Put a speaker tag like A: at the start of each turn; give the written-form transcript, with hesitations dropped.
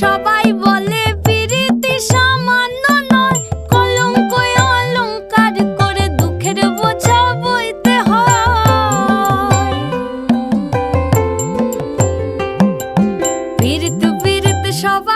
A: সবাই বলে পিরিতি সামান্য নয়, কলঙ্ক অলংকার করে দুঃখের বোঝা বইতে হয়। পিরিত পিরিত সবাই